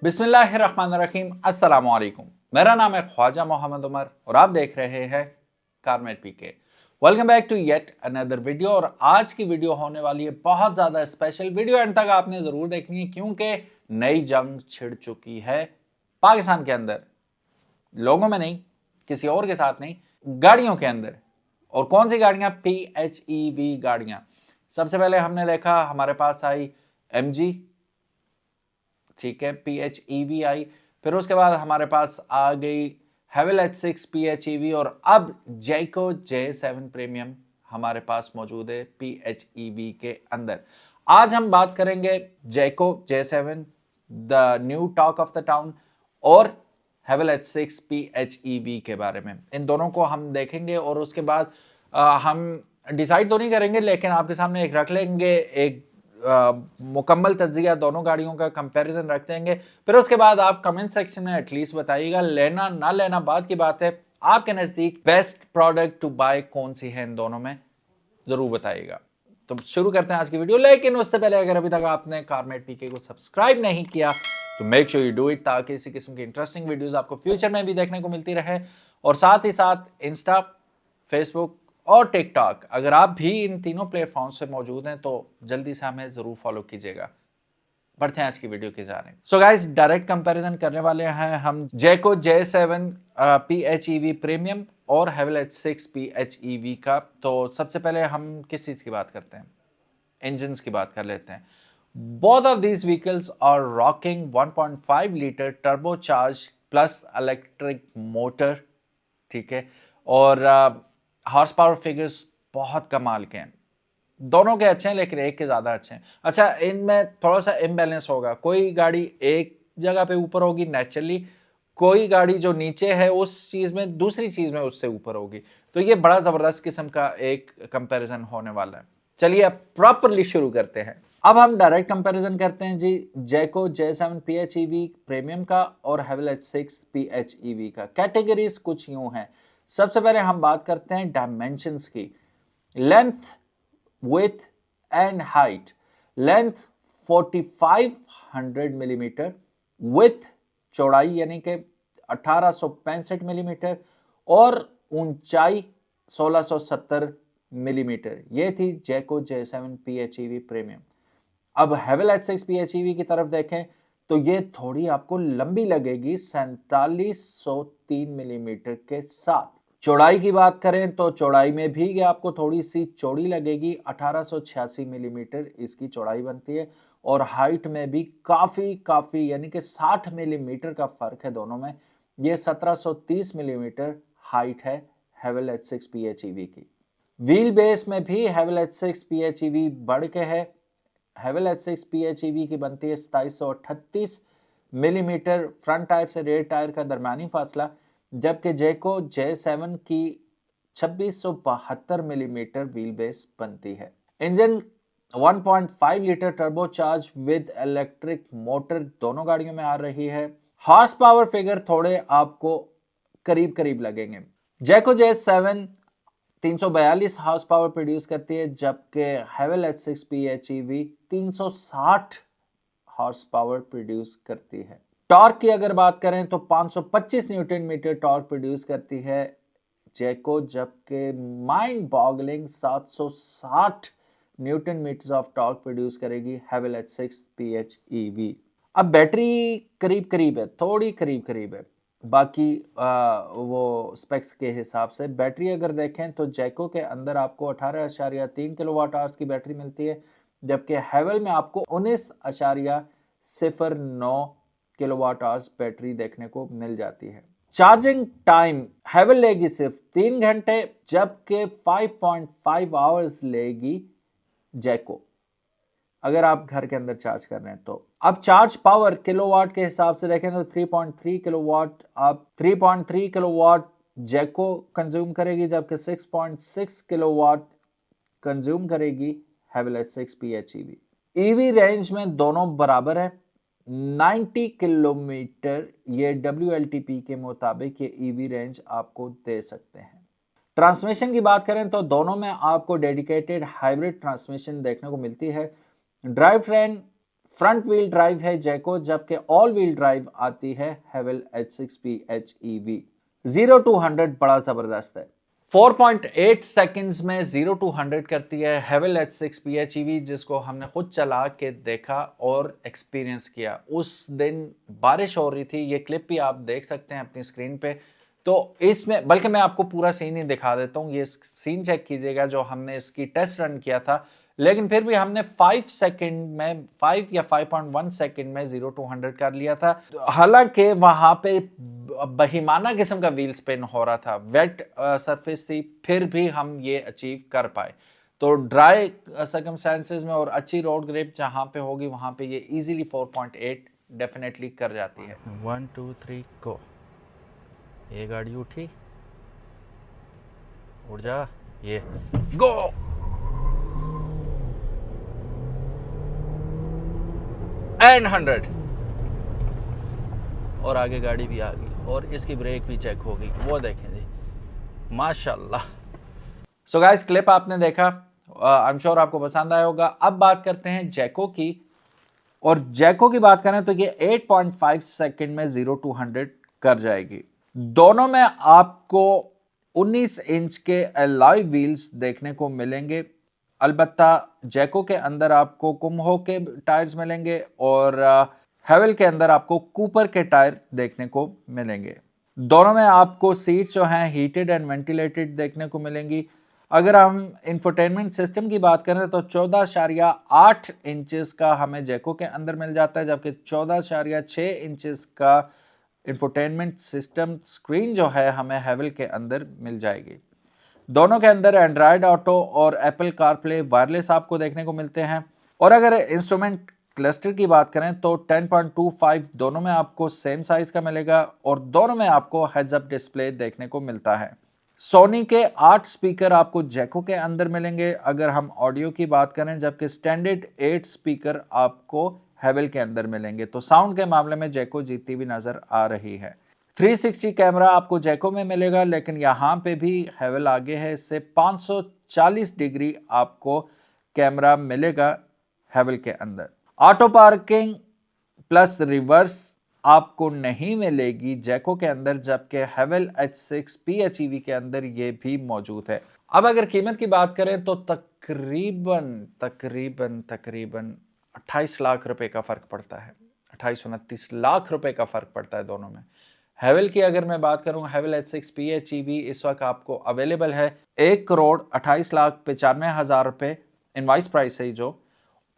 बिस्मिल्लाहिर्रहमानिर्रहीम, अस्सलाम वालेकुम। मेरा नाम है ख्वाजा मोहम्मद उमर और आप देख रहे हैं Carmate PK. Welcome back to yet another video. और आज की वीडियो होने वाली है बहुत ज़्यादा स्पेशल। वीडियो एंड तक आपने ज़रूर देखनी है क्योंकि नई जंग छिड़ चुकी है पाकिस्तान के अंदर, लोगों में नहीं, किसी और के साथ नहीं, गाड़ियों के अंदर। और कौन सी गाड़ियां? PHEV गाड़ियां। सबसे पहले हमने देखा हमारे पास आई MG, ठीक है, PHEV आई। फिर उसके बाद हमारे पास आ गई हेवल H6 PHEV और अब जैको J7 प्रीमियम हमारे पास मौजूद है PHEV के अंदर। आज हम बात करेंगे जैको J7 the new talk of the town और हेवल H6 PHEV के बारे में। इन दोनों को हम देखेंगे और उसके बाद हम डिसाइड तो नहीं करेंगे, लेकिन आपके सामने एक रख लेंगे, एक मुकम्मल तज्जिया दोनों गाड़ियों का कंपैरिजन रख देंगे। फिर उसके बाद आप कमेंट सेक्शन में एटलीस्ट बताइएगा, लेना ना लेना बात की बात है, आपके नजदीक बेस्ट प्रोडक्ट टू बाय कौन सी है इन दोनों में, जरूर बताइएगा। तो शुरू करते हैं आज की वीडियो, लेकिन उससे पहले अगर अभी तक आपने कारमेट पीके को सब्सक्राइब नहीं किया तो make sure you do it, ताकि इसी किस्म की इंटरेस्टिंग वीडियोस आपको फ्यूचर में भी देखने को मिलती रहे। और साथ ही साथ इंस्टा, फेसबुक और टिकटॉक, अगर आप भी इन तीनों प्लेटफॉर्म्स पे मौजूद हैं तो जल्दी से हमें जरूर फॉलो कीजिएगा। बढ़ते हैं आज की वीडियो की जानिब। सो गाइस, डायरेक्ट कंपैरिजन करने वाले हैं हम जैको J7 PHEV प्रीमियम और हेवल H6 PHEV का। तो सबसे पहले हम किस चीज की बात करते हैं? इंजन्स की बात कर लेते हैं। Both of these vehicles are rocking 1.5 litre turbocharge plus electric motor, ठीक है। और हॉर्स पावर फिगर्स बहुत कमाल के हैं। दोनों के अच्छे हैं लेकिन एक के ज्यादा अच्छे हैं। अच्छा, इनमें थोड़ा सा इम्बैलेंस होगा, कोई गाड़ी एक जगह पे ऊपर होगी नेचुरली, कोई गाड़ी जो नीचे है उस चीज में, दूसरी चीज में उससे ऊपर होगी। तो ये बड़ा जबरदस्त किस्म का एक कंपैरिजन होने वाला है। चलिए अब प्रॉपरली शुरू करते हैं। अब हम डायरेक्ट कंपैरिजन करते हैं जी जैको J7 PHEV प्रीमियम का और हेवल H6 PHEV का। कैटेगरीज कुछ यूं हैं। सबसे पहले हम बात करते हैं डायमेंशंस की। Length, width and height. Length 4500 millimetre, width चौड़ाई यानी कि 1865 मिलीमीटर और ऊंचाई 1670 मिलीमीटर। ये थी जैको J7 PHEV प्रीमियम। अब हेवल H6 PHEV की तरफ देखें तो ये थोड़ी आपको लंबी लगेगी 4703 मिलीमीटर के साथ। चौड़ाई की बात करें तो चौड़ाई में भी ये आपको थोड़ी सी चौड़ी लगेगी, 1886 मिलीमीटर इसकी चौड़ाई बनती है। और हाइट में भी काफी यानी कि 60 मिलीमीटर का फर्क है दोनों में। ये 1730 मिलीमीटर हाइट है हेवल H6 PHEV की। व्हील बेस में भी हेवल H6 PHEV बढ़ के है। हेवल H6 PHEV की बनती है 2738 मिलीमीटर फ्रंट टायर से रेयर टायर का दरमियानी फासला, जबकि जैको J7 की 2672 मिलीमीटर व्हील बेस बनती है। Engine 1.5 litre turbocharge with electric motor दोनों गाड़ियों में आ रही है। हॉर्स पावर फिगर थोड़े आपको करीब लगेंगे। जैको J7 342 हॉर्स पावर प्रोड्यूस करती है, जबकि हेवल H6 PHEV 360 horse power produce करती है। टॉर्क की अगर बात करें तो 525 न्यूटन मीटर टॉर्क प्रोड्यूस करती है जैको, जबकि mind boggling 760 newton meters of torque produce करेगी हेवल H6 PHEV। अब बैटरी करीब है, थोड़ी करीब है बाकी वो स्पेक्स के हिसाब से। बैटरी अगर देखें तो जैको के अंदर आपको 18.3 किलोवाट आवर्स की बैटरी मिलती है, जबकि हेवल में आपको 19.09 किलोवाट आवर्स बैटरी देखने को मिल जाती है। चार्जिंग टाइम हेवल लेगी सिर्फ 3 घंटे, जबकि 5.5 आवर्स लेगी जैको, अगर आप घर के अंदर चार्ज कर रहे हैं तो। अब चार्ज पावर किलोवाट के हिसाब से देखें तो 3.3 किलोवाट आप 3.3 किलोवाट जैको कंज्यूम करेगी, जबकि 6.6 किलोवाट कंज्यूम करेगी Haval H6 PHEV। EV range में दोनों बराबर है, 90 किलोमीटर ये WLTP के मुताबिक ये ईवी रेंज आपको दे सकते हैं। ट्रांसमिशन की बात करें तो दोनों में आपको डेडिकेटेड हाइब्रिड ट्रांसमिशन देखने को मिलती है। Drive train front wheel drive है जैको, जबकि ऑल व्हील ड्राइव आती है हेवल H6P HEV। 0 to 100 बड़ा जबरदस्त है। 4.8 सेकंड्स में 0 to 100 करती है हेवल H6P HEV, जिसको हमने खुद चला के देखा और एक्सपीरियंस किया। उस दिन बारिश हो रही थी, ये क्लिप भी आप देख सकते हैं अपनी स्क्रीन पे। तो इसमें बल्कि मैं आपको पूरा सीन ही दिखा देता हूँ, ये सीन चेक कीजिएगा जो हमने इसकी टेस्ट रन किया था। लेकिन फिर भी हमने 5 सेकंड में 5 या 5.1 सेकंड में 0 to 100 कर लिया था। हालांकि वहां पे बहिमाना किस्म का व्हील स्पिन हो रहा था, वेट सरफेस थी, फिर भी हम ये अचीव कर पाए। तो ड्राई सर्कमस्टेंसेस में और अच्छी रोड ग्रिप जहां पे होगी वहां पे ये इजीली 4.8 डेफिनेटली कर जाती है। 1 2 3 गो। ये गाड़ी उठी, उड़ जा, ये गो। एंड 100 और आगे गाड़ी भी आ गई और इसकी ब्रेक भी चेक हो गई। वो देखें जी, माशाल्लाह। सो गाइस, क्लिप आपने देखा, आई एम श्योर आपको पसंद आया होगा। अब बात करते हैं जैको की, और जैको की बात करें तो ये 8.5 सेकंड में 0 to 100 कर जाएगी। दोनों में आपको 19 इंच के एलॉय व्हील्स देखने को मिलेंगे। अलबत्ता जैको के अंदर आपको कुम्हो के टायर्स मिलेंगे और हेवल के अंदर आपको कूपर के टायर देखने को मिलेंगे। दोनों में आपको सीट्स जो हैं हीटेड एंड वेंटिलेटेड देखने को मिलेंगी। अगर हम इंफोटेनमेंट सिस्टम की बात करें तो 14.8 इंचेस का हमें जैको के अंदर मिल जाता है, जबकि 14.6 इंचेस का इंफोटेनमेंट सिस्टम स्क्रीन जो है हमें हेवल के अंदर मिल जाएगी। दोनों के अंदर एंड्रॉयड ऑटो और एप्पल कारप्ले वायरलेस आपको देखने को मिलते हैं। और अगर इंस्ट्रूमेंट क्लस्टर की बात करें तो 10.25 दोनों में आपको सेम साइज का मिलेगा और दोनों में आपको हेड्स अप डिस्प्ले देखने को मिलता है। सोनी के 8 स्पीकर आपको जैको के अंदर मिलेंगे अगर हम ऑडियो की बात करें, जबकि स्टैंडर्ड 8 स्पीकर आपको हेवल के अंदर मिलेंगे। तो साउंड के मामले में जैको जीतती भी नजर आ रही है। 360 कैमरा आपको जैको में मिलेगा, लेकिन यहां पे भी हेवल आगे है, इससे 540 डिग्री आपको कैमरा मिलेगा हेवल के अंदर। ऑटो पार्किंग प्लस रिवर्स आपको नहीं मिलेगी जैको के अंदर, जबकि हेवल H6P HEV के अंदर ये भी मौजूद है। अब अगर कीमत की बात करें तो तकरीबन 28 लाख रुपए का फर्क पड़ता है। 28-29 लाख रुपए का फर्क पड़ता है दोनों में। हेवल की अगर मैं बात करूं, हेवल H6P HEV इस वक्त आपको अवेलेबल है 1,28,95,000 रुपए इनवाइस प्राइस है जो।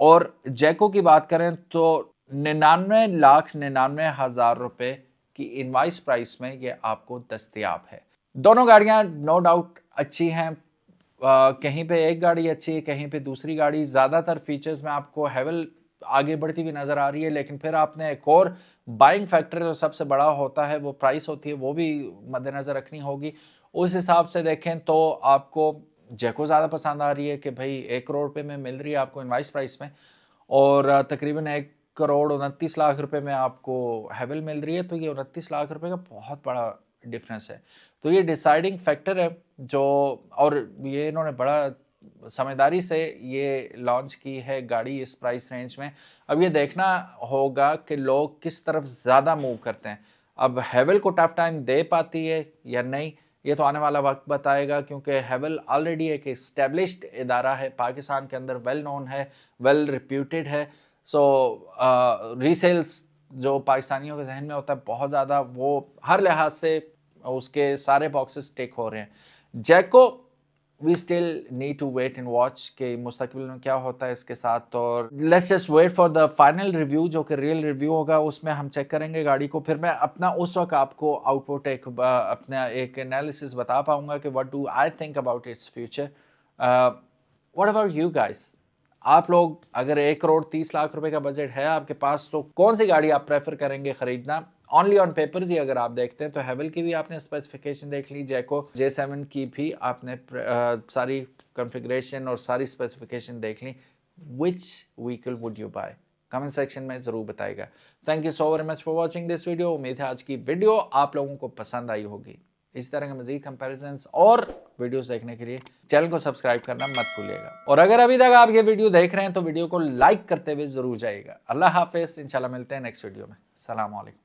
और जैको की बात करें तो 99,99,000 रुपए की इनवाइस प्राइस में ये आपको दस्तयाब है। दोनों गाड़ियां नो डाउट अच्छी हैं, कहीं पे एक गाड़ी अच्छी है, कहीं पे दूसरी गाड़ी। ज्यादातर फीचर्स में आपको हेवल आगे बढ़ती हुई नजर आ रही है, लेकिन फिर आपने एक और बाइंग फैक्टर जो सबसे बड़ा होता है वो प्राइस होती है, वो भी मद्देनजर रखनी होगी। उस हिसाब से देखें तो आपको जैको ज्यादा पसंद आ रही है कि भाई 1 करोड़ रुपए में मिल रही है आपको इनवाइस प्राइस में, और तकरीबन 1,29,00,000 रुपए में आपको हेवल मिल रही है। तो ये 29 लाख रुपए का बहुत बड़ा डिफरेंस है। तो ये डिसाइडिंग फैक्टर है जो, और ये इन्होंने बड़ा समझदारी से ये लॉन्च की है गाड़ी इस प्राइस रेंज में। अब ये देखना होगा कि लोग किस तरफ ज़्यादा मूव करते हैं। अब हेवल को टफ टाइम दे पाती है या नहीं, ये तो आने वाला वक्त बताएगा, क्योंकि हेवल ऑलरेडी एक एस्टेब्लिश्ड इदारा है, पाकिस्तान के अंदर वेल नोन है, वेल रिप्यूटेड है। सो रीसेल्स जो पाकिस्तानियों के जहन में होता है बहुत ज़्यादा, वो हर लिहाज से उसके सारे बॉक्सेस टिक हो रहे हैं। जैको we still need to wait and watch कि मुस्तकबिल में क्या होता है इसके साथ। और let's just wait for the final review, जो कि रियल रिव्यू होगा, उसमें हम चेक करेंगे गाड़ी को। फिर मैं अपना उस वक्त आपको आउटपुट अपना एक एनालिसिस बता पाऊंगा कि what do I think about its future. What about you guys? आप लोग अगर 1,30,00,000 रुपए का बजट है आपके पास, तो कौन सी गाड़ी आप प्रेफर करेंगे खरीदना? ऑनली ऑन पेपर्स ही अगर आप देखते हैं तो हेवल की भी आपने स्पेसिफिकेशन देख ली, जैको J7 की भी आपने सारी कॉन्फ़िगरेशन और सारी स्पेसिफिकेशन देख ली। Which vehicle would you buy? Comment section में जरूर बताइएगा। Thank you so very much for watching this video. उम्मीद है आज की वीडियो आप लोगों को पसंद आई होगी। इस तरह के मजीद कंपैरिजंस और वीडियोस देखने के लिए चैनल को सब्सक्राइब करना मत भूलिएगा। और अगर अभी तक आप ये वीडियो देख रहे हैं तो वीडियो को लाइक करते हुए जरूर जाइएगा। अल्लाह हाफिज, इंशाल्लाह मिलते हैं नेक्स्ट वीडियो में। अस्सलाम वालेकुम।